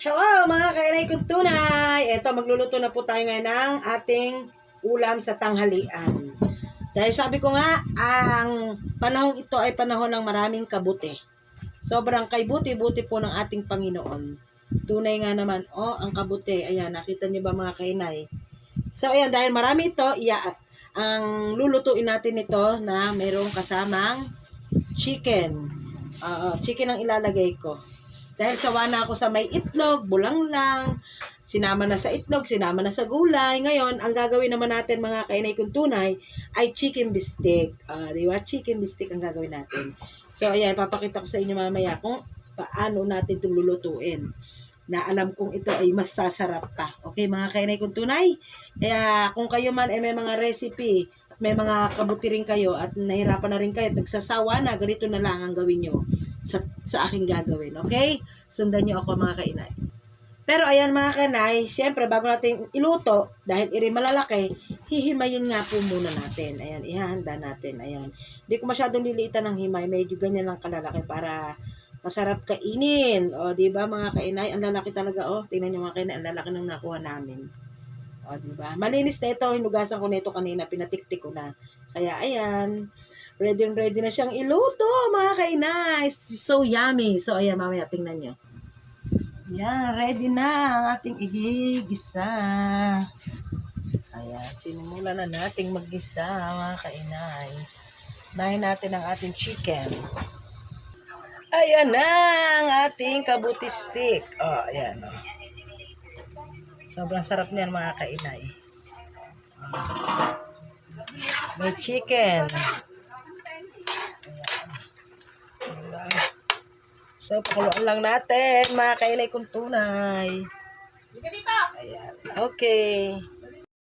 Hello mga kainay kong tunay! Ito, magluluto na po tayo ngayon ng ating ulam sa tanghalian. Dahil sabi ko nga, ang panahong ito ay panahon ng maraming kabuti. Sobrang kay buti-buti po ng ating Panginoon. Tunay nga naman, ang kabuti. Ayan, nakita niyo ba mga kainay? So ayan, dahil marami ito, ang lulutuin natin ito na mayroong kasamang chicken. Chicken ang ilalagay ko. Dahil sawa na ako sa may itlog, bulang lang, sinama na sa itlog, sinama na sa gulay. Ngayon, ang gagawin naman natin mga kainay kong tunay ay chicken bistek. Di ba? Chicken bistek ang gagawin natin. So, ayan, papakita ko sa inyo mamaya kung paano natin itong lulutuin. Na alam kong ito ay mas sasarap pa. Okay, mga kainay kong tunay? Kaya, kung kayo man ay may mga recipe, may mga kabuti rin kayo at nahirapan na rin kayo, nagsasawa na, ganito na lang ang gawin nyo sa aking gagawin. Okay? Sundan nyo ako mga kainay. Pero ayan mga kainay, siyempre bago natin iluto, dahil iri malalaki, hihimayin nga po muna natin. Ayan, ihahanda natin. Ayan. Hindi ko masyadong liliitan ng himay, medyo ganyan lang kalalaki para masarap kainin. O, di ba mga kainay? Ang lalaki talaga, tingnan nyo mga kainay, ang lalaki nang nakuha namin. O, diba? Malinis na ito. Hinugasan ko na ito kanina. Pinatiktik ko na. Kaya, ayan. Ready na siyang iluto, mga kainay. So yummy. So, ayan, mamaya tingnan nyo. Ayan, ready na ang ating igigisa. Ayan, sinimula na nating maggisa, mga kainay. Unahin natin ang ating chicken. Ayan na ang ating kabuti stick. Ayan, sobrang sarap niyan mga kainay. May chicken. So, pakuluan lang natin mga kainay kung tunay. Ayan. Okay.